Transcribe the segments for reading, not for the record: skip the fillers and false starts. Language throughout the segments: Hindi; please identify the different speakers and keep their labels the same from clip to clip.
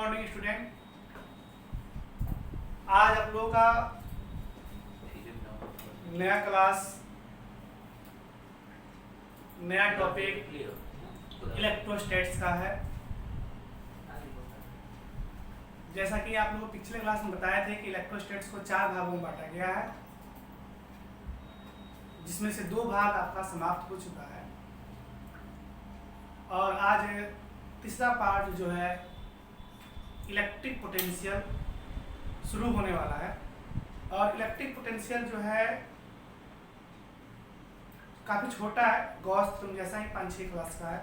Speaker 1: Morning student. आज आप लोगों का नया क्लास, नया टॉपिक इलेक्ट्रोस्टैट्स का है। जैसा कि आप लोगों को पिछले क्लास में बताए थे कि इलेक्ट्रोस्टैट्स को 4 भागों में बांटा गया है, जिसमें से 2 भाग आपका समाप्त हो चुका है और आज तीसरा पार्ट जो है इलेक्ट्रिक पोटेंशियल शुरू होने वाला है। और इलेक्ट्रिक पोटेंशियल जो है काफ़ी छोटा है, गॉस थ्योरम जैसा ही 5-6 क्लास का है।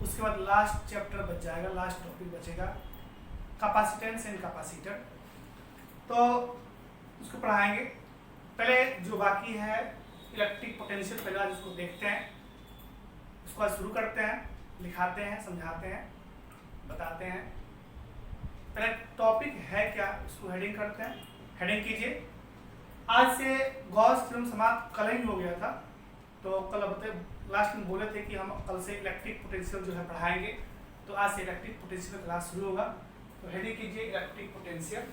Speaker 1: उसके बाद लास्ट चैप्टर बच जाएगा, लास्ट टॉपिक बचेगा कैपेसिटेंस एंड कैपेसिटर, तो उसको पढ़ाएंगे। पहले जो बाकी है इलेक्ट्रिक पोटेंशियल, पहले आज उसको देखते हैं, उसको आज शुरू करते हैं, लिखाते हैं, समझाते हैं, बताते हैं। पहले टॉपिक है क्या, उसको हेडिंग करते हैं। हेडिंग कीजिए। आज से गॉस थ्योरम समाप्त कल ही हो गया था, तो कल लास्ट में बोले थे कि हम कल से इलेक्ट्रिक पोटेंशियल जो है पढ़ाएंगे, तो आज से इलेक्ट्रिक पोटेंशियल का क्लास शुरू होगा। तो हेडिंग कीजिए इलेक्ट्रिक पोटेंशियल।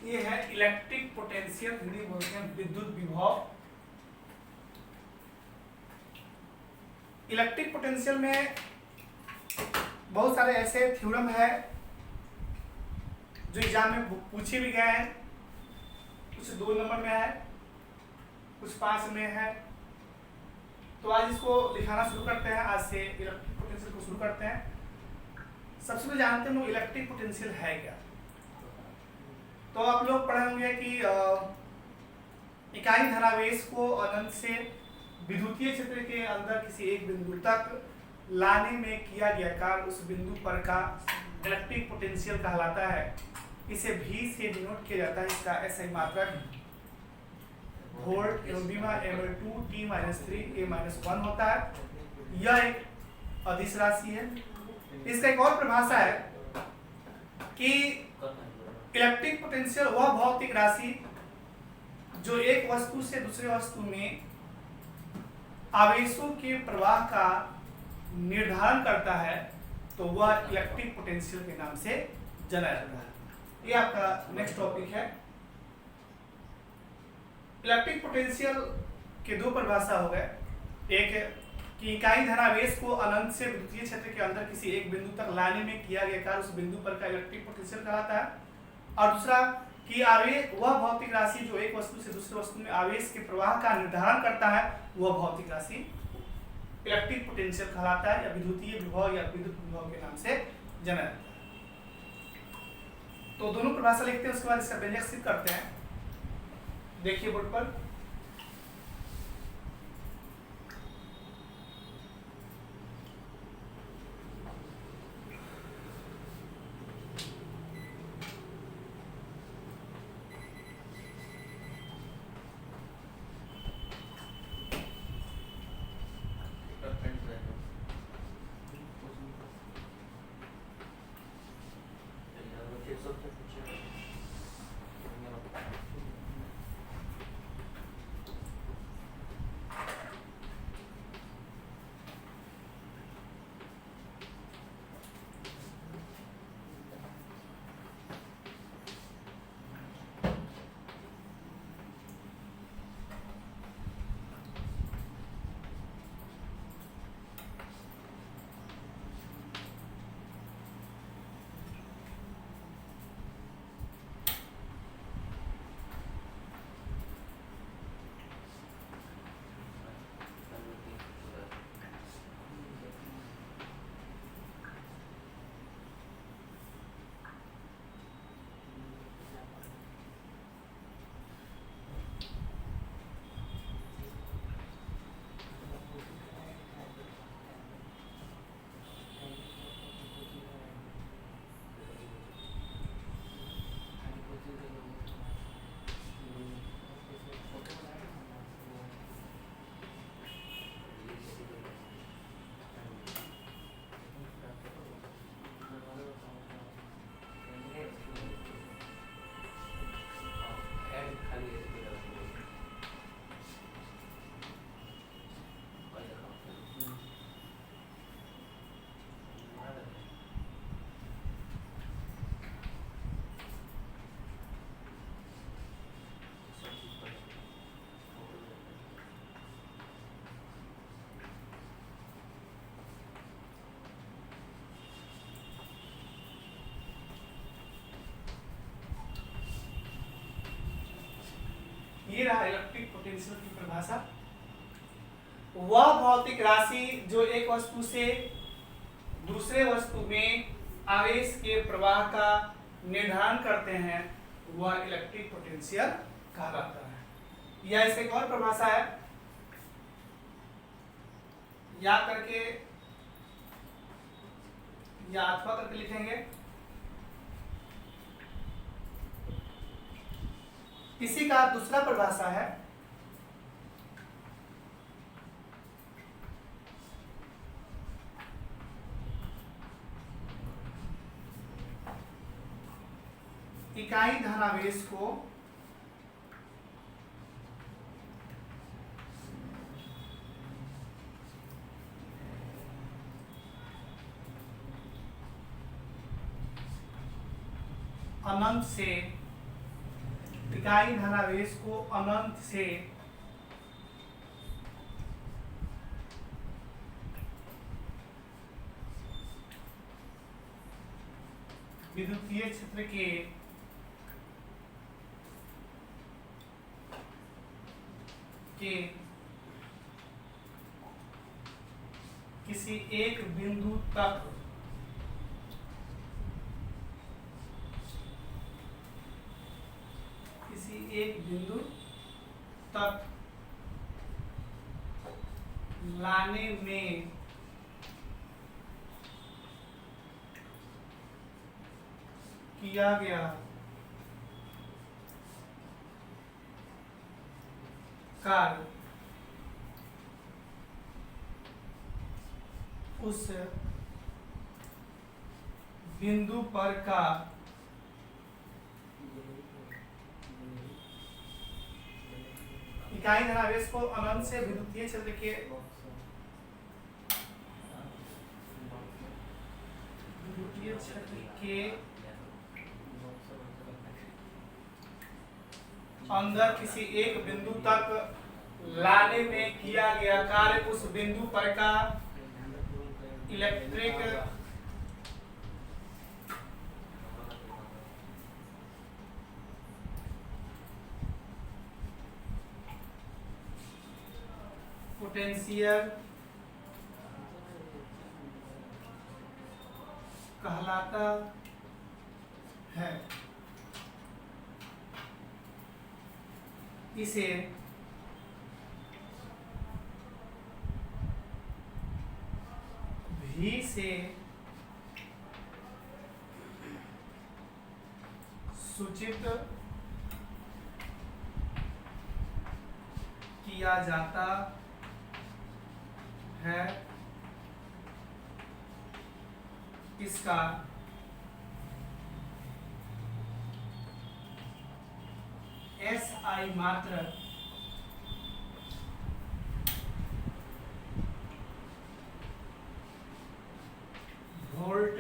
Speaker 1: ये है इलेक्ट्रिक पोटेंशियल, हिंदी बोलते हैं विद्युत विभव। इलेक्ट्रिक पोटेंशियल में बहुत सारे ऐसे थ्योरम है जो एग्जाम में पूछे भी गए हैं। कुछ 2 नंबर में है, कुछ 5 में है। तो आज इसको लिखाना शुरू करते हैं। आज से इलेक्ट्रिक पोटेंशियल को शुरू करते हैं। सबसे पहले जानते हैं इलेक्ट्रिक पोटेंशियल है क्या। तो आप लोग पढ़े होंगे कि इकाई धनावेश को अनंत से विद्युतीय क्षेत्र के अंदर किसी एक बिंदु तक लाने में किया गया कार्य उस बिंदु पर का इलेक्ट्रिक पोटेंशियल कहलाता है। इसे V से डिनोट किया जाता है। इसका SI मात्रक वोल्ट एवं विभव m/2 t-3 a-1 होता है। यह एक अदिश राशि है। इसका एक और परिभाषा है कि इलेक्ट्रिक पोटेंशियल वह भौतिक राशि जो एक वस्तु से दूसरे वस्तु में आवेशों के प्रवाह का निर्धारण करता है, तो वह इलेक्ट्रिक पोटेंशियल के नाम से जाना जाता है। ये आपका नेक्स्ट टॉपिक है। इलेक्ट्रिक पोटेंशियल के 2 परिभाषा हो गए। एक है कि इकाई धनावेश को अनंत से विद्युतीय क्षेत्र के अंदर किसी एक बिंदु तक लाने में किया गया कार्य उस बिंदु पर का इलेक्ट्रिक पोटेंशियल कहलाता है। और दूसरा कि आवेश वह भौतिक राशि जो एक वस्तु से दूसरे वस्तु में आवेश के प्रवाह का निर्धारण करता है, वह भौतिक राशि इलेक्ट्रिक पोटेंशियल कहलाता है, या विद्युतीय विभव या विद्युत विभव के नाम से जाना जाता है। तो दोनों परिभाषा लिखते हैं, उसके बाद इसका व्यंजक सिद्ध करते हैं। देखिए बोर्ड पर। ये रहा इलेक्ट्रिक पोटेंशियल की परिभाषा। वह भौतिक राशि जो एक वस्तु से दूसरे वस्तु में आवेश के प्रवाह का निर्धारण करते हैं वह इलेक्ट्रिक पोटेंशियल कहलाता है। या इससे एक और परिभाषा है, याद करके या अथवा करके लिखेंगे। इसी का दूसरा परिभाषा है इकाई धनावेश को अनंत से, इकाई धनावेश को अनंत से विद्युतीय क्षेत्र के किसी एक बिंदु तक लाने में किया गया कार्य उस बिंदु पर का इकाई धनावेश को अनंत से विद्युतीय क्षेत्र के अंदर किसी एक बिंदु तक लाने में किया गया कार्य उस बिंदु पर का इलेक्ट्रिक पोटेंशियल कहलाता है। इसे V से सूचित किया जाता है। इसका SI मात्र वोल्ट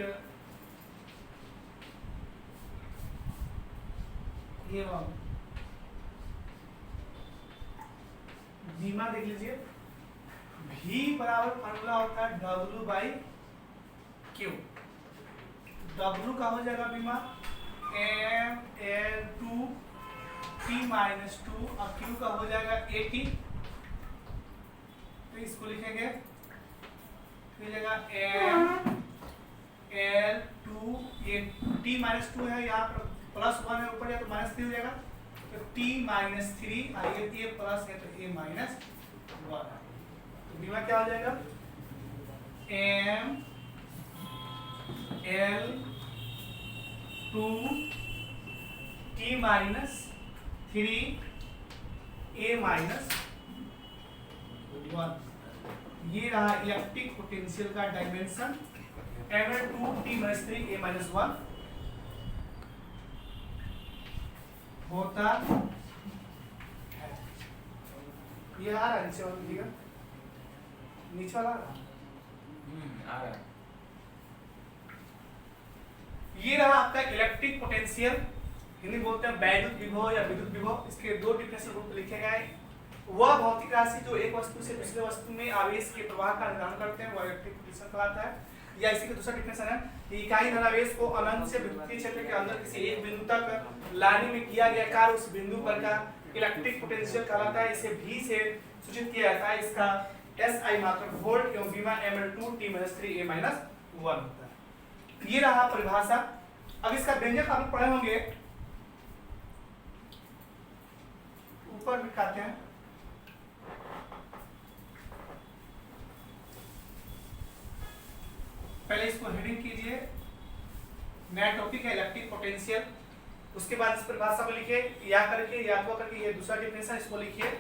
Speaker 1: एवं बीमा देख लीजिए। V बराबर फॉर्मूला होता है W/Q। W का हो जाएगा बीमा ML2 T-2 और Q का हो जाएगा AT। तो इसको लिखेंगे तो जगह ML2 T-2 है, यहाँ पर +1 है ऊपर, या तो -3 हो जाएगा। तो T-3 और ये प्लस है तो A-1। तो बीमा क्या हो जाएगा ML2 T-3 A-1। ये रहा इलेक्ट्रिक पोटेंशियल का डायमेंशन ML2 T-3 A-1 होता है। ये आ रहा है नीचे वाला, दिखेगा नीचे वाला आ रहा है। ये रहा आपका इलेक्ट्रिक पोटेंशियल, हिंदी बोलते हैं वैद्युत विभव या विद्युत विभव। इसके दो डिफरेंशियल रूप लिखे गए। वह भौतिक राशि जो एक वस्तु से दूसरे वस्तु में आवेश के प्रवाह का निर्धारण करते हैं वह इलेक्ट्रिक पोटेंशियल कहलाता है। या इसी का दूसरा डिफरेंशियल है कि इकाई धनावेश को अनंत से विद्युतीय क्षेत्र के अंदर किसी एक बिंदु तक लाने में किया गया कार्य उस बिंदु पर का इलेक्ट्रिक पोटेंशियल कहलाता है। इसे V से सूचित किया जाता है। इसका SI मात्रक वोल्ट एवं V ml2 T-3A-1 होता है। ये रहा परिभाषा। अब इसका व्यंजक आप पढ़े होंगे, ऊपर दिखाते हैं। पहले इसको हेडिंग कीजिए, नया टॉपिक है इलेक्ट्रिक पोटेंशियल। उसके बाद इस परिभाषा को लिखिए, या तो करके ये दूसरा डेफिनेशन इसको लिखिए।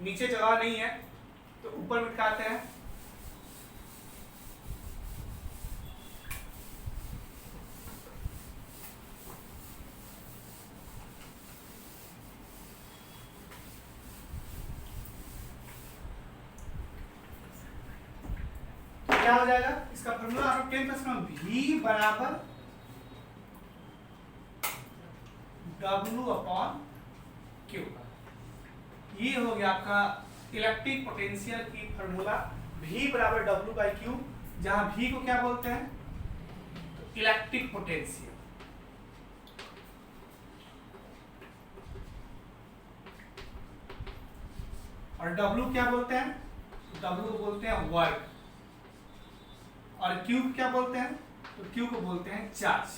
Speaker 1: नीचे जगह नहीं है तो ऊपर लिखाते हैं। क्या हो जाएगा इसका फॉर्मूला? आप 10 में V बराबर W/Q। ये हो गया आपका इलेक्ट्रिक पोटेंशियल की फॉर्मूला। V बराबर W/Q, जहां V को क्या बोलते हैं? तो इलेक्ट्रिक पोटेंशियल। और W क्या बोलते हैं? W बोलते हैं वर्क। और Q क्या बोलते हैं? तो Q को बोलते हैं चार्ज।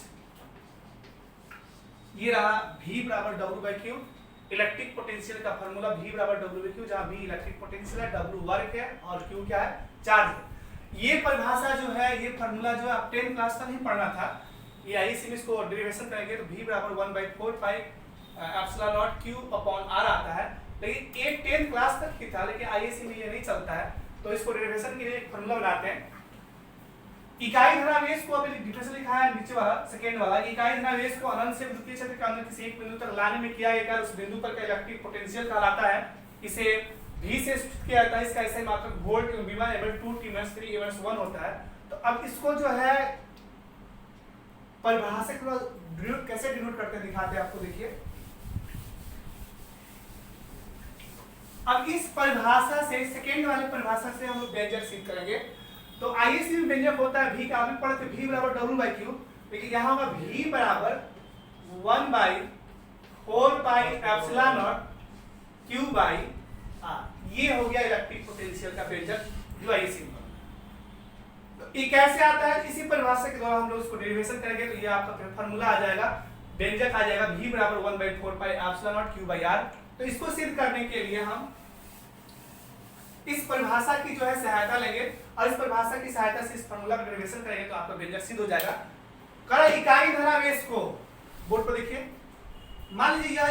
Speaker 1: ये रहा V बराबर W/Q, इलेक्ट्रिक पोटेंशियल का फॉर्मूला। V बराबर W/Q, जहां V इलेक्ट्रिक पोटेंशियल है, W वर्क है और Q क्या है? चार्ज है। ये परिभाषा जो है, ये फॉर्मूला जो है आप 10 क्लास तक नहीं पढ़ना था। ये आईसी में इसको डेरिवेशन करेंगे तो V बराबर 1/4 पाई एप्सिलॉन नॉट Q/R आता है। लेकिन ये 10 क्लास तक ही था, लेकिन आईएससी में ये नहीं चलता है। तो इसको डेरिवेशन के लिए एक फॉर्मूला बनाते हैं। इकाई धनावेश को अभी डिफरेंशियल लिखा है नीचे वाला, सेकेंड वाला। इकाई धनावेश को अनंत से विद्युतीय क्षेत्र के अंदर किसी एक बिंदु तक लाने में किया गया उस बिंदु पर का इलेक्ट्रिक पोटेंशियल कहलाता है। इसे V से सूचित किया जाता है। इसका ऐसे मात्रक वोल्ट एवं V ml2 T-3A-1 होता है। तो अब इसको जो है परिभाषा को डिनोट कैसे डिनोट करते हैं दिखाते हैं आपको, देखिए। अब इस परिभाषा से, सेकेंड वाली परिभाषा से हम लोग व्यंजक सिद्ध करेंगे। तो आईएससी में व्यंजक होता है V का, अभी पढ़ते V बराबर W/Q, लेकिन यहाँ होगा V बराबर 1/4 पाई एप्सिलॉन नॉट Q/R। ये हो गया इलेक्ट्रिक पोटेंशियल का व्यंजक जो आईएससी में। तो ये कैसे आता है? इसी परिभाषा के द्वारा हम लोग इसको डेरिवेशन करेंगे तो ये आपका फॉर्मूला आ जाएगा, व्यंजक आ जाएगा V बराबर 1/4 पाई एप्सिलॉन नॉट Q/R। तो इसको सिद्ध करने के लिए हम इस परिभाषा की जो है सहायता लेंगे और इस परिभाषा की सहायता से इस फॉर्मूला का डेरिवेशन करेंगे तो आपका व्यंजक सिद्ध हो जाएगा। करा इकाई धनावेश को बोर्ड पर देखिए। मान लीजिए यह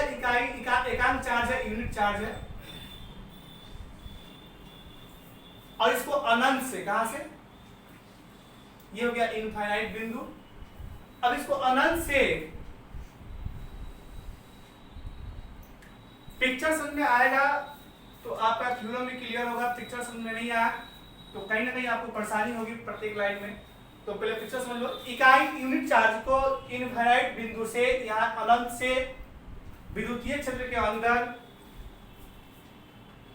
Speaker 1: एकांक चार्ज है, यूनिट चार्ज है, और इसको अनंत से, कहां से? ये हो गया इनफाइनाइट बिंदु। अब इसको अनंत से, पिक्चर समझ में आएगा तो आपका थ्योरम में क्लियर होगा। पिक्चर समझ में नहीं आया तो कहीं ना कहीं आपको परेशानी होगी प्रत्येक लाइन में। तो पहले पिक्चर समझ लो। इकाई यूनिट चार्ज को इनफाइनाइट बिंदु से यहाँ अनंत से विद्युतीय क्षेत्र के अंदर,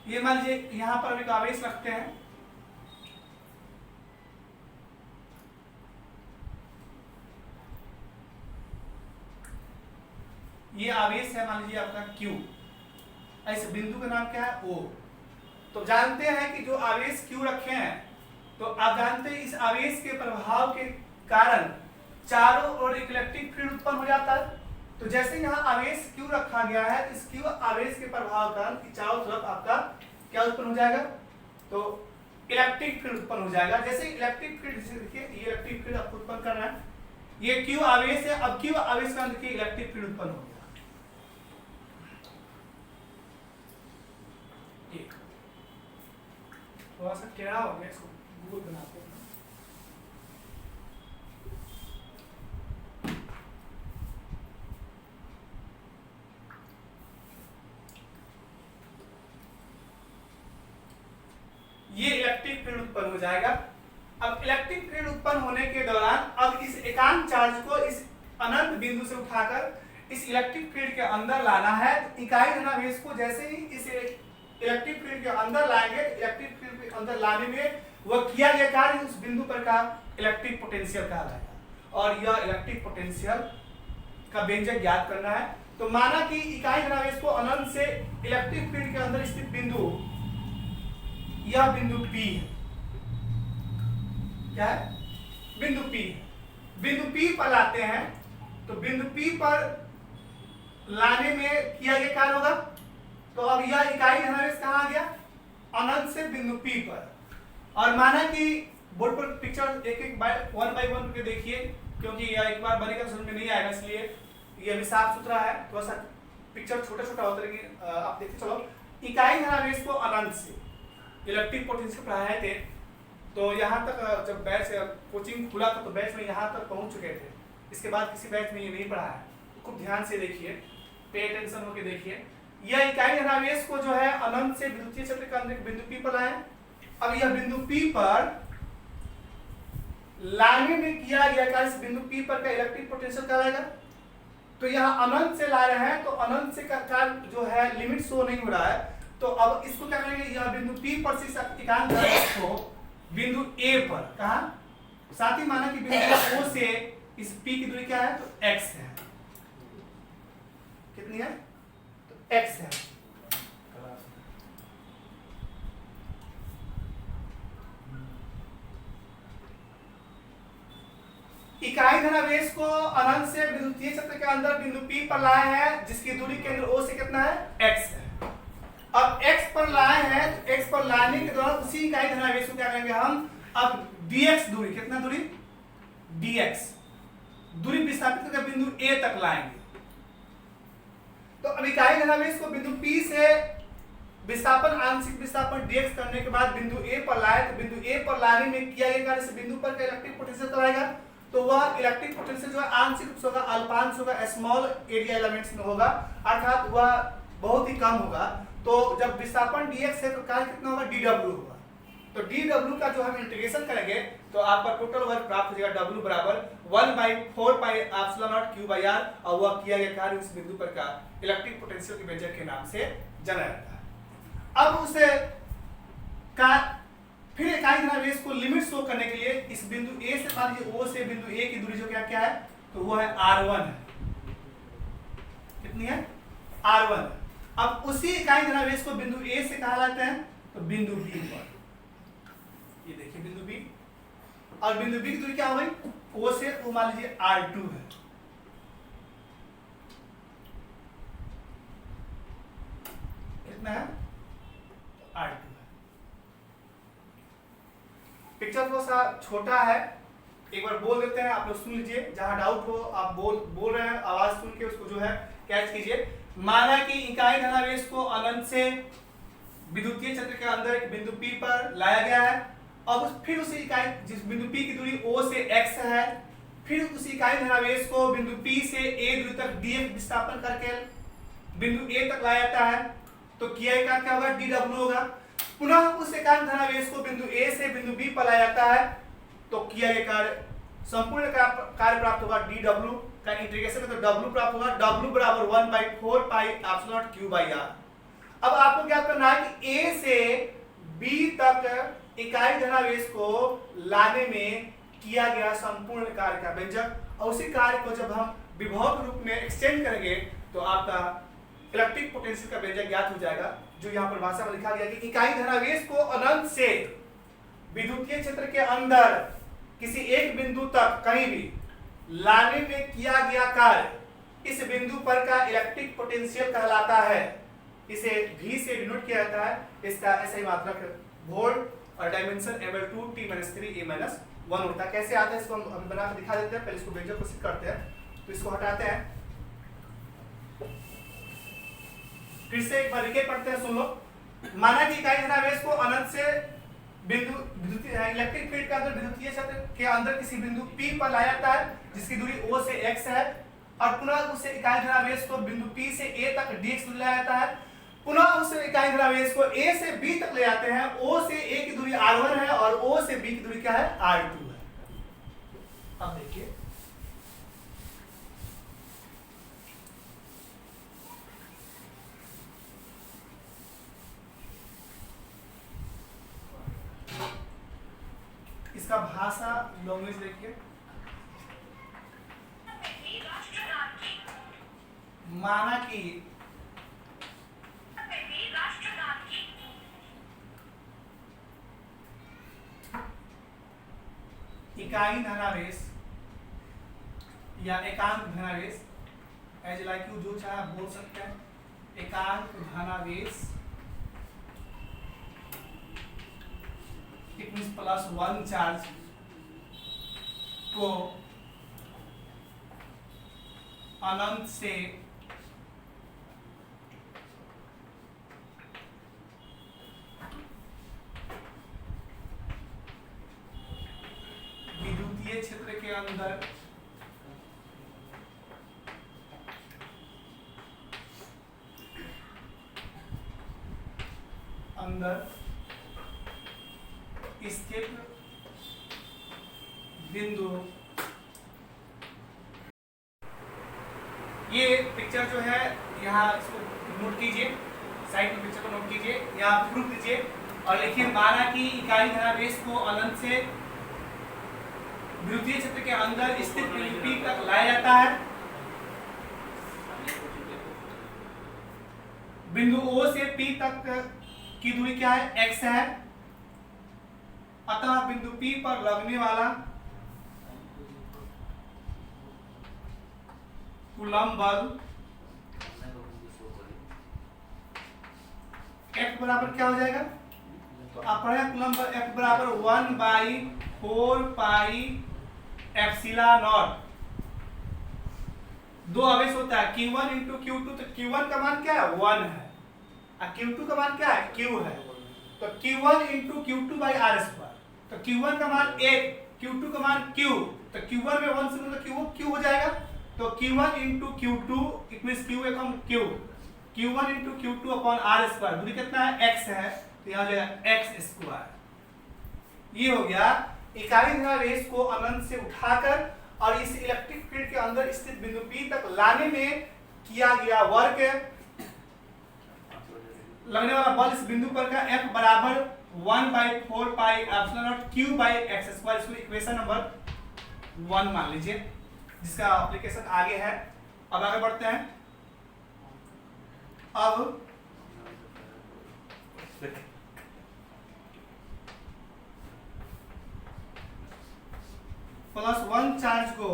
Speaker 1: ये मान लीजिए यहाँ पर एक आवेश रखते हैं। ये आवेश है मान लीजिए आपका Q। इस बिंदु का नाम क्या है? O। तो जानते हैं कि जो आवेश Q रखे हैं, तो आप जानते हैं इस आवेश के प्रभाव के कारण चारों ओर इलेक्ट्रिक फील्ड उत्पन्न हो जाता है। तो जैसे यहाँ आवेश Q रखा गया है, इस Q आवेश के प्रभाव के कारण चारों तरफ आपका क्या उत्पन्न हो जाएगा? तो इलेक्ट्रिक फील्ड उत्पन्न हो जाएगा। जैसे इलेक्ट्रिक फील्ड, देखिए ये इलेक्ट्रिक फील्ड आपको उत्पन्न करना है। ये Q आवेश है। अब Q आवेश का देखिए इलेक्ट्रिक फील्ड उत्पन्न हो गया। थोड़ा सा टेढ़ा हो गया, इसको गूगल बनाते हैं। ये इलेक्ट्रिक फील्ड उत्पन्न हो जाएगा। अब इलेक्ट्रिक फील्ड उत्पन्न होने के दौरान अब इस एकांक चार्ज को इस अनंत बिंदु से उठाकर इस इलेक्ट्रिक फील्ड के अंदर लाना है। इकाई धनावेश को जैसे ही इस इलेक्ट्रिक फील्ड के अंदर लाएंगे, इलेक्ट्रिक फील्ड के अंदर लाने में वह किया गया कार्य उस बिंदु पर का इलेक्ट्रिक पोटेंशियल कहलाएगा। और यह इलेक्ट्रिक पोटेंशियल का व्यंजक ज्ञात करना है। तो माना कि इकाई धनावेश को अनंत से इलेक्ट्रिक फील्ड के अंदर स्थित बिंदु, यह बिंदु P है, क्या है? बिंदु P। बिंदु P पर लाते हैं, तो बिंदु P पर लाने में किया गया कार्य होगा। तो अब यह इकाई धनावेश कहाँ आ गया? अनंत से बिंदु P पर। और माना कि बोर्ड पर पिक्चर एक एक वन बाय वन करके देखिए, क्योंकि यह एक बार बनेगा समझ में नहीं आएगा, इसलिए यह भी साफ सुथरा है, थोड़ा सा पिक्चर छोटा छोटा होता है, लेकिन आप देखते चलो। इकाई धनावेश को अनंत से इलेक्ट्रिक पोटेंशियल पढ़ाए थे, तो यहाँ तक जब बैच कोचिंग खुला था तो बैच में यहाँ तक पहुँच चुके थे। इसके बाद किसी बैच में ये नहीं पढ़ा है, खूब ध्यान से देखिए, पे अटेंशन होके देखिए। यह इकाई धनावेश को जो है अनंत से विद्युतीय क्षेत्र के अंदर बिंदु P पर लाए। अब यह बिंदु P पर लाने में किया गया कार्य, इस बिंदु P पर का इलेक्ट्रिक पोटेंशियल कहलाएगा। तो यहाँ अनंत से ला रहे हैं, तो अनंत से का कार्य जो है लिमिट शो नहीं हो रहा है, तो अब इसको क्या करेंगे, यह बिंदु P पर से इकाई धनावेश को बिंदु A पर, कहा साथ ही माना कि बिंदु O से इस P की दूरी क्या है, तो x है। कितनी है? तो x है। इकाई धनावेश को अनंत से विद्युतीय क्षेत्र के अंदर बिंदु P पर लाए हैं, जिसकी दूरी केंद्र O से कितना है, x है। अब x पर लाए हैं, तो x पर लाने के दौरान उसी इकाई धनावेश को क्या करेंगे हम, अब dx दूरी, कितना दूरी, dx दूरी विस्थापित करके बिंदु A तक लाएंगे। तो अब इकाई धनावेश को बिंदु P से विस्थापन, आंशिक विस्थापन dx करने के बाद बिंदु A पर लाए, तो बिंदु A पर लाने में किया गया कार्य, इस बिंदु पर का इलेक्ट्रिक पोटेंशियल कराएगा, तो वह इलेक्ट्रिक पोटेंशियल जो है आंशिक रूप से होगा, अल्पांश होगा, स्मॉल एरिया एलिमेंट्स में होगा, अर्थात वह बहुत ही कम होगा। तो जब विस्थापन dx है तो कार्य कितना होगा, dw होगा। तो dw का जो हम इंटीग्रेशन करेंगे तो आपका टोटल वर्क प्राप्त हो जाएगा, w बराबर 1/4πε0 q/r, और वह किया गया कार्य उस बिंदु पर का इलेक्ट्रिक पोटेंशियल के व्यंजक के नाम से जाना जाता है। अब उसे का फिर इकाई धनावेश को लिमिट शो करने के लिए इस बिंदु A से, मान लीजिए O से बिंदु A की दूरी जो क्या है, तो वो है r1 है। कितनी है, r1। अब उसी इकाई धनावेश को बिंदु A से कहा लाते हैं, तो बिंदु B पर, ये देखिए बिंदु B, और बिंदु B की दूरी क्या हो गई, O से वो मान लीजिए r2 है। कितना है, r2। पिक्चर थोड़ा सा छोटा है, एक बार बोल देते हैं, आप लोग सुन लीजिए, जहां डाउट हो आप बोल रहे हैं, आवाज सुन के उसको जो है कैच कीजिए। माना कि इकाई धनावेश को अनंत से विद्युतीय क्षेत्र के अंदर एक बिंदु P पर लाया गया है। अब फिर उसी इकाई, जिस बिंदु P की दूरी O से x है, फिर उसी इकाई धनावेश को बिंदु P से A दूरी तक dx विस्थापन करके बिंदु A तक लाया जाता है, तो किया गया क्या होगा, dw होगा। पुनः उस इकाई धनावेश को बिंदु A से बिंदु B पर लाया जाता है, तो किया गया कार्य, संपूर्ण कार्य प्राप्त होगा, dw का इंटीग्रेशन में तो w प्राप्त होगा, w बराबर 1/4πε0 q/r। अब आपको क्या करना है कि A से B तक इकाई धनावेश को लाने में किया गया संपूर्ण कार्य का व्यंजक, और उसी कार्य को जब हम विभव के रूप में एक्सटेंड करेंगे तो आपका इलेक्ट्रिक पोटेंशियल का व्यंजक ज्ञात हो जाएगा, जो यहाँ पर भाषा में लिखा गया कि इकाई धनावेश को अनंत से विद्युतीय क्षेत्र के अंदर किसी एक बिंदु तक कहीं भी लाने में किया गया कार्य इस बिंदु पर का इलेक्ट्रिक पोटेंशियल कहलाता है। इसे V से डिनोट किया जाता है, इसका ऐसा ही मात्रक वोल्ट और डायमेंशन ml2 t-3a-1 होता है। कैसे आता है इसको हम अभी बना कर दिखा देते हैं, पहले इसको व्यंजक को सिद्ध करते हैं। तो इसको हटाते हैं, फिर से एक बार रिकेप पढ़ते हैं, सुन लो। माना कि इकाई धनावेश को अनंत से विद्युतीय इलेक्ट्रिक फील्ड के अंदर विद्युतीय क्षेत्र के अंदर किसी बिंदु P पर लाया जाता है, जिसकी दूरी O से x है, और पुनः उस इकाई धनावेश को बिंदु P से A तक dx दूरी लाया जाता है। पुनः उस इकाई धनावेश को A से B तक ले जाते हैं, O से A की दूरी r1 है और O से B की दूरी क्या है, r2 है। अब देखिए इसका भाषा लैंग्वेज देखिए। माना कि इकाई धनावेश या एकांक धनावेश, एज लाइक यू जो चाहे आप बोल सकते हैं, एकांक धनावेश इट मीन्स +1 चार्ज को अनंत से विद्युतीय क्षेत्र के अंदर स्थित बिंदु, ये पिक्चर जो है यहाँ इसको नोट कीजिए, साइड में पिक्चर को नोट कीजिए, यहाँ प्रूफ कीजिए और लिखिए माना कि इकाई धनावेश को अनंत से विद्युतीय क्षेत्र के अंदर स्थित बिंदु P तक लाया जाता है। बिंदु O से P तक की दूरी क्या है? x है। अतः बिंदु P पर लगने वाला कूलम्ब बल F बराबर क्या हो जाएगा? तो आप पढ़े कूलम्ब बल F बराबर 1/4 पाई एप्सिलॉन नॉट। दो आवेश होता है Q1 × Q2, तो Q1 का मान क्या है? 1 है और Q2 का मान क्या है? Q है। तो Q1 × Q2/r², तो Q1 का मान 1, Q2 का मान Q, तो Q1 में 1 से मतलब Q हो जाएगा। तो Q1 × Q2 it means Q = Q, Q1 × Q2/r², दूरी कितना है? x है, तो यहाँ हो जाएगा x²। ये हो गया इकाई धनावेश को अनंत से उठाकर और इस इलेक्ट्रिक फील्ड के अंदर स्थित बिंदु P तक लाने में किया गया वर्क, लगने वाला बल इस बिंदु पर का F बराबर 1/4 पाई एप्सिलॉन नॉट Q/x²। इसको इक्वेशन नंबर 1 मान लीजिए, जिसका एप्लीकेशन आगे है। अब आगे बढ़ते हैं। अब +1 चार्ज को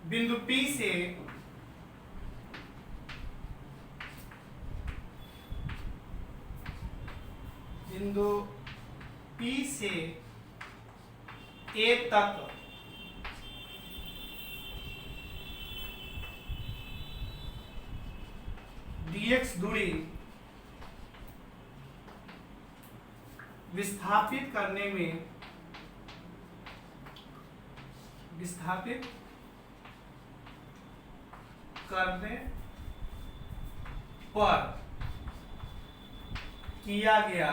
Speaker 1: बिंदु P से A तक dx दूरी विस्थापित करने पर किया गया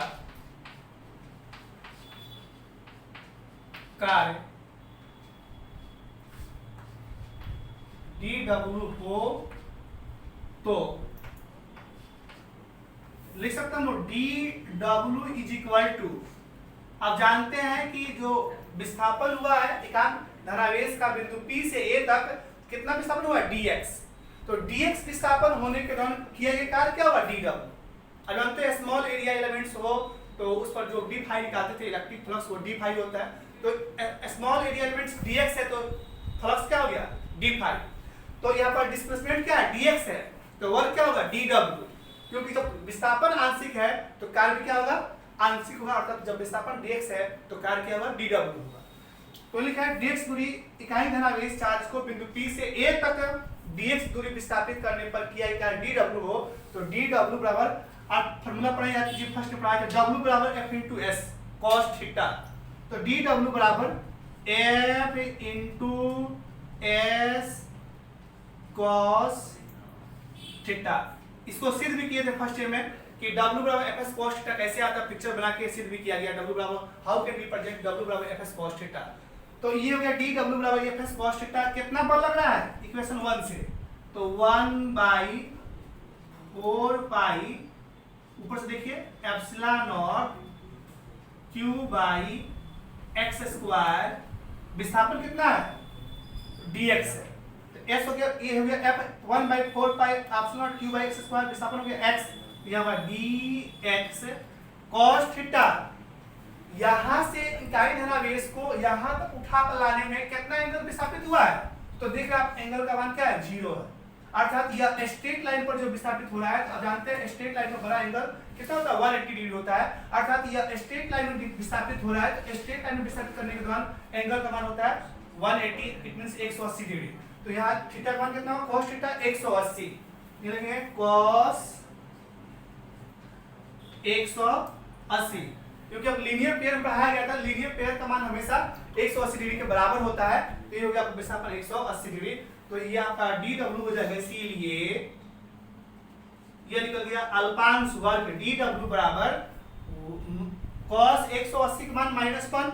Speaker 1: कार्य dw हो, तो लिख सकता हूं dw = आप जानते हैं कि जो विस्थापन हुआ है एकांक धनावेश का बिंदु P से A तक, कितना विस्थापन हुआ? dx। तो dx विस्थापन होने के दौरान किया गया कार्य क्या होगा? dw। अब जानते हैं स्मॉल एरिया एलिमेंट्स हो तो उस पर जो d फाई निकालते थे इलेक्ट्रिक फ्लक्स, वो d फाई होता है। तो स्मॉल एरिया एलिमेंट्स dx है, तो फ्लक्स क्या हो गया? d phi. तो यहाँ पर डिस्प्लेसमेंट क्या है? dx है, तो वर्क क्या होगा? dw। क्योंकि जब विस्थापन आंशिक है तो कार्य भी क्या होगा? आंशिक होगा, अर्थात जब विस्थापन dx है तो कार्य क्या होगा? dw होगा। तो लिखा है dx दूरी इकाई धनावेश चार्ज को बिंदु P से A तक dx दूरी विस्थापित करने पर किया गया dw हो, तो dw बराबर, आप फार्मूला पढ़े या जी फर्स्ट पढ़ा है, w बराबर f × s cos थीटा। तो dw बराबर f × s cos थीटा। इसको सिद्ध भी किए थे फर्स्ट ईयर में कि w बराबर fs cos थीटा कैसे आता है, पिक्चर बना के सिद्ध भी किया गया। w बराबर how can we project w बराबर fs cos थीटा। तो ये हो गया dw बराबर fs cos थीटा। कितना बल लग रहा है इक्वेशन 1 से? तो 1/4 पाई, ऊपर से देखिए epsilon not Q/x²। X square विस्थापन कितना है dx है, तो s हो गया, ये हो गया f 1/4 pi epsilon q by x square, विस्थापन हो गया x, यहाँ पर dx cos थीटा। यहाँ से इकाई धनावेश को यहाँ तक उठा कर लाने में कितना एंगल विस्थापित हुआ है, तो देख रहे आप एंगल का मान क्या है 0 है, अर्थात यह स्ट्रेट लाइन पर जो विस्थापित हो रहा है, तो आप जानते हैं स्ट्रेट लाइन में बड़ा एंगल कितना होता है 180 डिग्री होता है, अर्थात यह स्ट्रेट लाइन में विस्थापित हो रहा है, तो स्ट्रेट लाइन में विस्थापित करने के दौरान एंगल का मान होता है 180, इट मींस 180 डिग्री। तो यहाँ थीटा का मान कितना होगा cos थीटा 180, ये लिखेंगे cos 180, क्योंकि अब लीनियर पेयर में पढ़ाया गया था, लीनियर पेयर का मान हमेशा 180 डिग्री के बराबर होता है, तो ये हो गया आपका विस्थापन 180 डिग्री, तो ये आपका dw हो जाएगा, इसीलिए ये निकल गया अल्पांश वर्ग dw बराबर cos 180 का मान -1,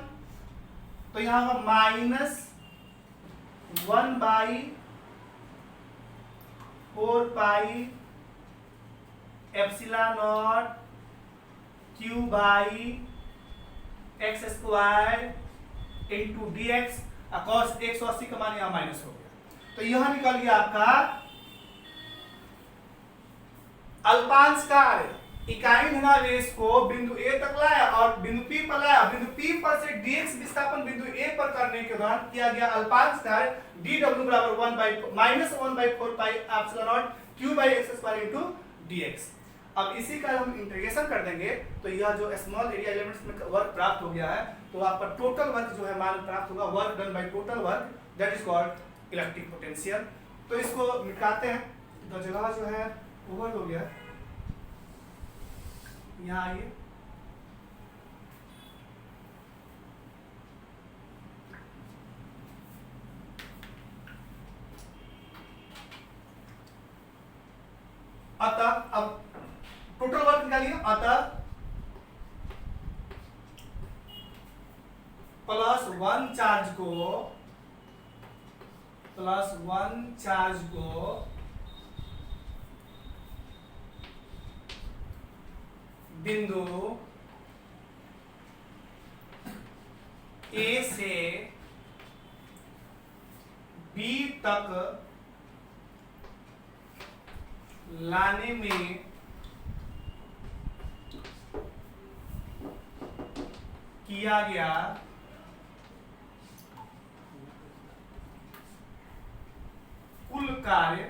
Speaker 1: तो यहाँ होगा -1/4 पाई epsilon not q by x square into dx, cos 180 का मान यहाँ माइनस हो गया, तो यह निकल गया आपका अल्पांश कार्य इकाई धनावेश को बिंदु A तक लाया और बिंदु P पर लाया, बिंदु P पर से dx विस्थापन बिंदु A पर करने के दौरान किया गया अल्पांश कार्य dw बराबर -1/4 पाई epsilon not q by x square into dx। अब इसी का हम इंटीग्रेशन कर देंगे, तो यह जो स्मॉल एरिया एलिमेंट्स में वर्क प्राप्त हो गया है, तो आपका टोटल वर्क जो है मान प्राप्त होगा, work done by total work, that is called electric potential. तो इसको मिटाते हैं, तो जगह जो है ओवर हो गया, यहाँ आइए, अतः अब टोटल वर्क निकालिए, अतः +1 चार्ज को बिंदु A से B तक लाने में किया गया कुल कार्य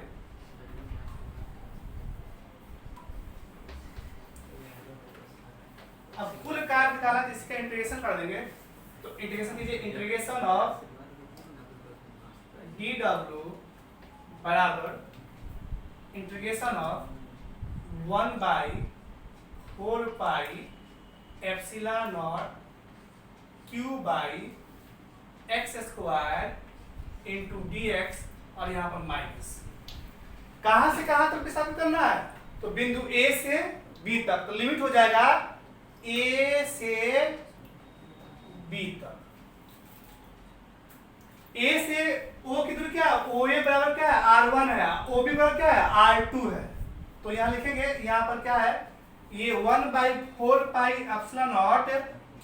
Speaker 1: अब कुल कार्य निकाला, इसका इंटीग्रेशन कर देंगे, तो इंटीग्रेशन कीजिए, इंटीग्रेशन ऑफ dw बराबर integration of 1/4 pi epsilon not q by x square into dx, और यहाँ पर माइनस, कहां से कहां तक विस्थापित करना है, तो बिंदु A से B तक, तो लिमिट हो जाएगा A से B तक, A से O की दूरी क्या है, OA बराबर क्या है R1 है, OB बराबर क्या है R2 है, तो यहाँ लिखेंगे, यहाँ पर क्या है, ये 1/4 पाई एप्सिलॉन नॉट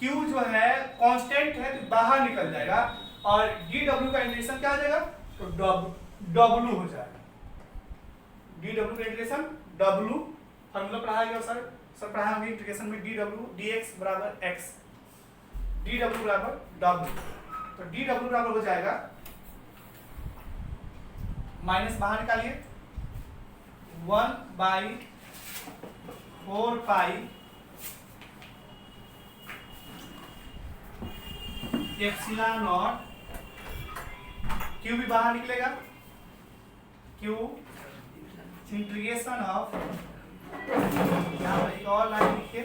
Speaker 1: Q जो है कांस्टेंट है, तो बाहर निकल जाएगा, और dw का इंटीग्रेशन क्या आ जाएगा, तो W हो जाएगा, dw का इंटीग्रेशन W, फॉर्मूला पढ़ाया गया सर पढ़ाया होंगे इंटीग्रेशन में, dw dx बराबर x, dw बराबर W, तो dw बराबर हो जाएगा, माइनस बाहर निकालिए, 1/4 पाई एप्सिलॉन नॉट, Q भी बाहर निकलेगा, Q इंटीग्रेशन ऑफ, यहाँ पर एक और लाइन लिखिए,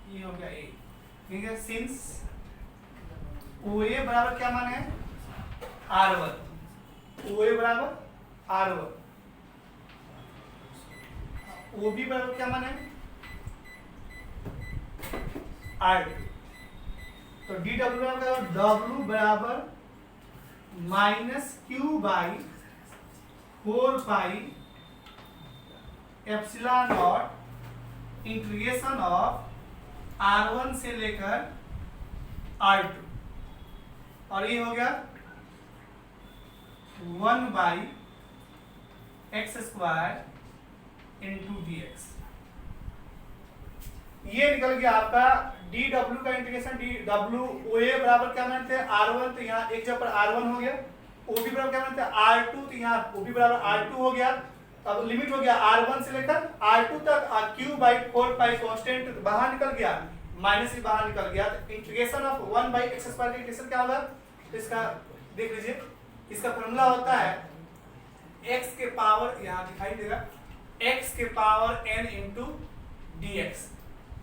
Speaker 1: ये हो गया A, ठीक है, सिंस OA बराबर क्या मान है R1, OA बराबर R1, OB बराबर क्या मान है R2, तो dw बराबर W बराबर -q by 4 pi epsilon not integration of R1 से लेकर R2, और ये हो गया 1/x² इंटू dx। ये निकल गया आपका dw का इंटीग्रेशन। OA बराबर क्या मानते हैं R1, तो यहाँ एक जगह पर R1 हो गया। OB बराबर क्या मानते हैं R2, तो यहाँ OB बराबर R2 हो गया। अब लिमिट हो गया R1 से लेकर R2 तक, q/4 कांस्टेंट बाहर निकल गया, माइनस ही बाहर निकल गया। तो इंटीग्रेशन ऑफ 1/x² का इंटीग्रेशन क्या होगा, तो इसका देख लीजिए, इसका फॉर्मूला होता है x के पावर, यहाँ दिखाई देगा, x के पावर n इंटू dx।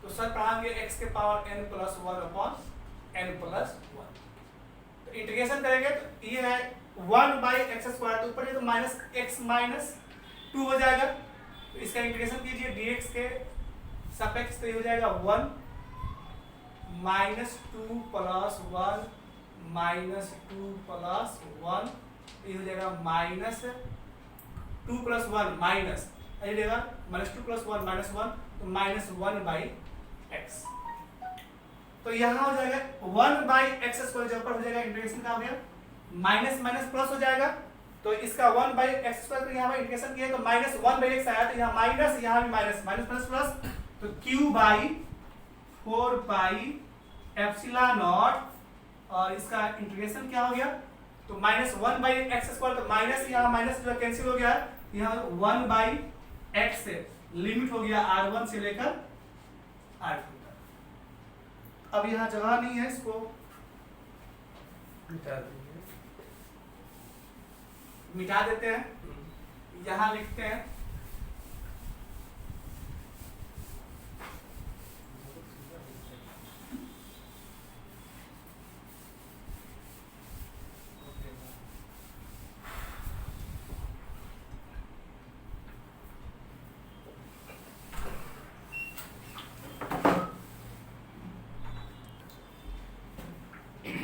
Speaker 1: तो सर पढ़ाएंगे x के power n plus 1/n plus 1। तो इंटीग्रेशन करेंगे तो ये है 1/x², तो ऊपर ये तो -x-2 हो जाएगा। तो इसका इंटीग्रेशन कीजिए dx के सापेक्ष, तो ये हो जाएगा 1 -2 प्लस 1 -2 प्लस 1, ये हो जाएगा -2 प्लस 1 माइनस, ये देगा -2 प्लस 1 -1, तो -1/x। तो यहाँ हो जाएगा 1/x² जब पर हो जाएगा इंटीग्रेशन का हो गया, माइनस माइनस प्लस हो जाएगा। तो इसका 1/x² यहाँ पर इंटीग्रेशन किया तो -1/x आया, तो यहाँ माइनस, यहाँ भी माइनस, माइनस प्लस प्लस, तो q/4πε0, और इसका इंटीग्रेशन क्या हो गया, तो -1/x², तो माइनस, यहाँ माइनस जो कैंसिल हो गया, यहाँ 1/x से लिमिट हो गया R1 से लेकर R2 तक। अब यहाँ जगह नहीं है, इसको मिटा देते हैं। यहाँ लिखते हैं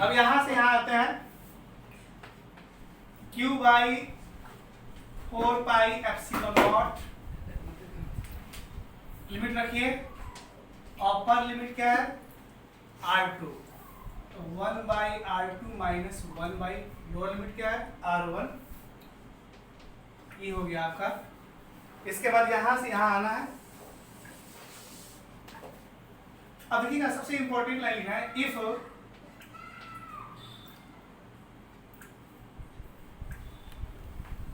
Speaker 1: अब यहां से यहां आते हैं q/4πε0, लिमिट रखिए, अपर लिमिट क्या है R2, तो 1/R2 माइनस 1/ लोअर लिमिट क्या है R1, ये हो गया आपका। इसके बाद यहां से यहां आना है। अब देखिए ना, सबसे इंपॉर्टेंट लाइन लिखना है, इफ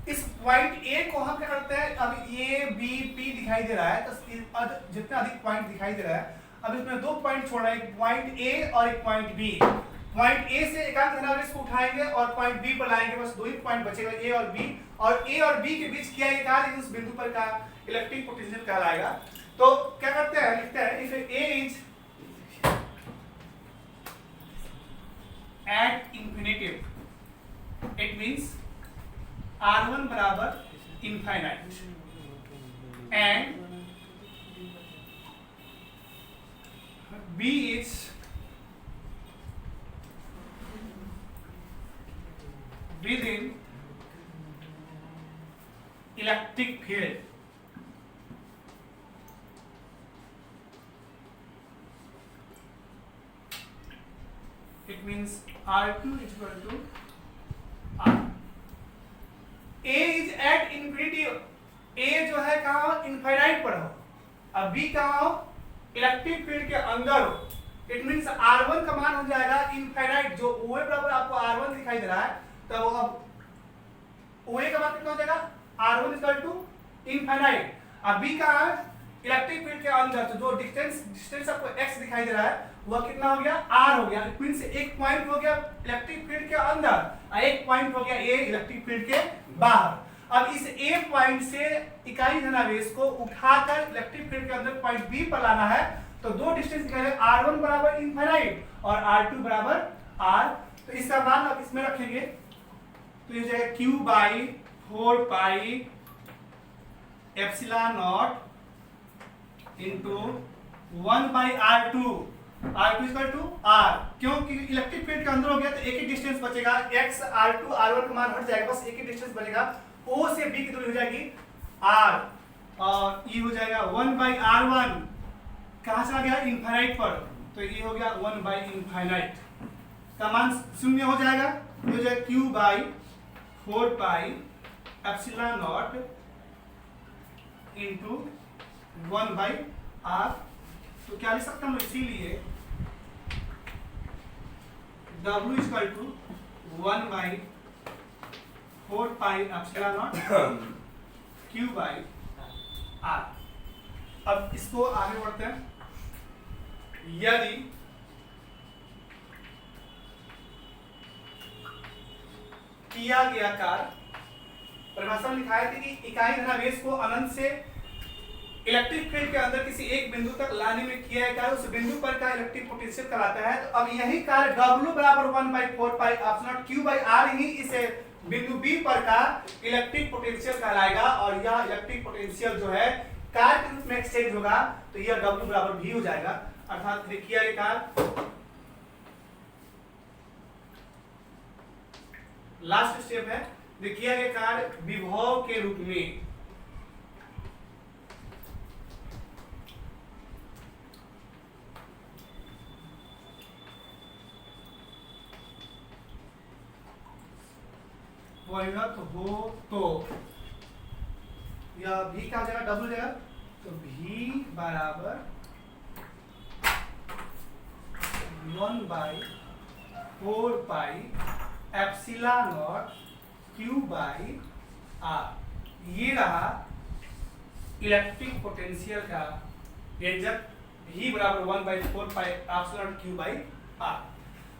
Speaker 1: इस पॉइंट ए को हम क्या करते हैं, अब ए बी पी दिखाई दे रहा है, तो जितना अधिक पॉइंट दिखाई दे रहा है, अब इसमें दो पॉइंट छोड़ रहे हैं, एक पॉइंट ए और एक पॉइंट बी। पॉइंट ए से एकांत धनावेश को उठाएंगे और पॉइंट बी पर लाएंगे, बस दो ही पॉइंट बचेगा, ए और बी, और ए और बी के बीच किया गया कार्य उस बिंदु पर का इलेक्ट्रिक पोटेंशियल कहलाएगा। तो क्या करते हैं, लिखते हैं if A is at infinitive, it means R1 बराबर infinite and B is within electric field, it means R2 is equal to R। A is at infinity, A जो है कहाँ हो, इनफाइनाइट पर हो, अब B कहाँ हो, इलेक्ट्रिक फील्ड के अंदर हो। इट मींस R1 का मान हो जाएगा इनफाइनाइट, जो OA बराबर आपको R1 दिखाई दे रहा है, तो वो अब OA का मान कितना हो जाएगा R1 इक्वल टू इनफाइनाइट। अब B कहाँ है, इलेक्ट्रिक फील्ड के अंदर, तो जो डिस्टेंस आपको x दिखाई दे रहा है वह कितना हो गया r हो गया। इट मींस एक पॉइंट हो गया इलेक्ट्रिक फील्ड के अंदर और एक पॉइंट हो गया a इलेक्ट्रिक फील्ड के बाहर। अब इस a पॉइंट से इकाई धनावेश को उठाकर इलेक्ट्रिक फील्ड के अंदर पॉइंट b पर लाना है, तो दो डिस्टेंस निकाले, r1 बराबर इनफाइनाइट और r2 बराबर r। तो इसका मान आप इसमें रखेंगे तो ये हो जाएगा q/4 πε0 into 1/r2, r2 equal to r, क्योंकि इलेक्ट्रिक फील्ड के अंदर हो गया तो एक ही डिस्टेंस बचेगा, x r2 r1 का मान हट जाएगा, बस एक ही डिस्टेंस बचेगा, o से b की दूरी हो जाएगी r, और ये हो जाएगा 1/r1 कहां चला गया इनफाइनाइट पर, तो ये हो गया 1 बाई इनफाइनाइट का मान शून्य हो जाएगा, ये हो जाएगा q by 4 pi epsilon not into 1 by r। तो क्या लिख सकता हूँ, इसीलिए w equal to 1 by 4 pi epsilon not q by r। अब इसको आगे बढ़ते हैं। यदि किया गया कार्य, परिभाषा में लिखा है कि इकाई धनावेश को अनंत से इलेक्ट्रिक फील्ड के अंदर किसी एक बिंदु तक लाने में किया गया कार्य उस बिंदु पर का इलेक्ट्रिक पोटेंशियल कहलाता है। तो अब यही कार्य W बराबर 1/4 pi epsilon Q by R ही इसे बिंदु B पर का इलेक्ट्रिक पोटेंशियल कहलाएगा, और यह इलेक्ट्रिक पोटेंशियल जो है कार्य के रूप में एक्सचेंज होगा, तो यह W बराबर V हो जाएगा। अर्थात किया गया कार्य, लास्ट स्टेप है, किया गया कार्य विभव के रूप में परिणत हो तो यह भी क्या हो जाएगा, डबल जाएगा, तो भी बराबर 1/4 पाई epsilon not Q by R। ये रहा इलेक्ट्रिक पोटेंशियल का व्यंजक, भी बराबर 1/4 pi epsilon Q by R।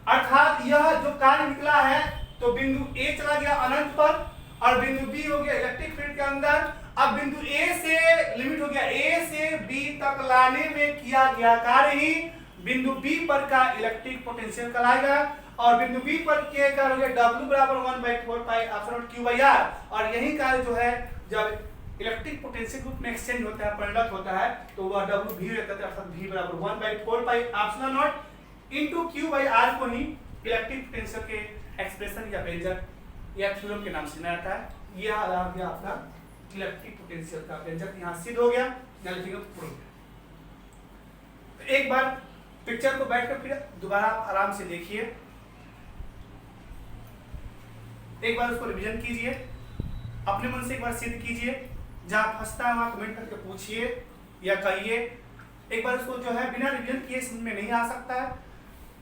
Speaker 1: अर्थात यह जो कार्य निकला है, तो बिंदु A चला गया अनंत पर और बिंदु B हो गया इलेक्ट्रिक फील्ड के अंदर। अब बिंदु A से लिमिट हो गया, A से B तक लाने में किया गया कार्य ही बिंदु B पर का इलेक्ट्रिक पोटेंशियल कहलाएगा, और बिंदु B पर किया कार्य हो गया W बराबर 1/4 pi epsilon Q by R। और यही कार्य जो है जब इलेक्ट्रिक पोटेंशियल रूप में एक्सचेंज होता है, परिणत होता है, तो वह W भी रहता है, अर्थात V बराबर 1/4 पाई epsilon not into Q by R को ही इलेक्ट्रिक पोटेंशियल के एक्सप्रेशन या व्यंजक या थ्योरम के नाम से जाना जाता है। यह आ गया आपका इलेक्ट्रिक पोटेंशियल का व्यंजक, यहाँ सिद्ध हो गया, या लिखेंगे प्रूव। तो एक बार पिक्चर को बैठकर फिर दोबारा आराम से देखिए, एक बार उसको रिवीजन कीजिए, अपने मन से एक बार सिद्ध कीजिए, जहां फंसता है वहां कमेंट करके पूछिए या कहिए। एक बार उसको जो है बिना रिवीजन किए समझ में नहीं आ सकता है।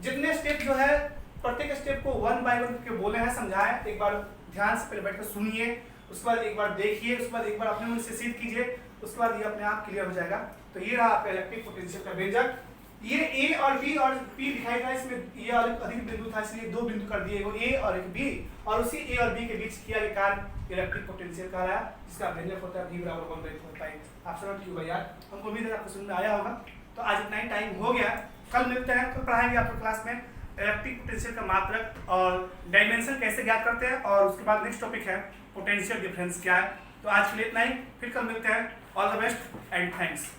Speaker 1: जितने स्टेप जो है प्रत्येक स्टेप को 1 बाय 1 के बोले हैं, समझाएं, एक बार ध्यान से पहले बैठकर सुनिए, उसके बाद एक बार देखिए, उसके बाद एक बार अपने मन से सिद्ध कीजिए, उसके बाद ये अपने आप क्लियर हो जाएगा। तो ये रहा आपका इलेक्ट्रिक पोटेंशियल का व्यंजक। ये A और B और P दिखाई था, इसमें ये अधिक बिंदु था, इसलिए दो बिंदु कर दिए, A और एक B, और उसी A और B के बीच किया गया कार्य इलेक्ट्रिक पोटेंशियल का है, जिसका व्यंजक होता है V बराबर 1/4 pi epsilon Q by R। हमको उम्मीद है आपको समझ में आया होगा। तो आज इतना ही टाइम हो गया, कल मिलते हैं, कल पढ़ाएंगे आपको क्लास में इलेक्ट्रिक पोटेंशियल का मात्रक और डायमेंशन कैसे ज्ञात करते हैं, और उसके बाद नेक्स्ट टॉपिक है पोटेंशियल डिफरेंस क्या है। तो आज के लिए इतना ही, फिर कल मिलते हैं। All the best and thanks.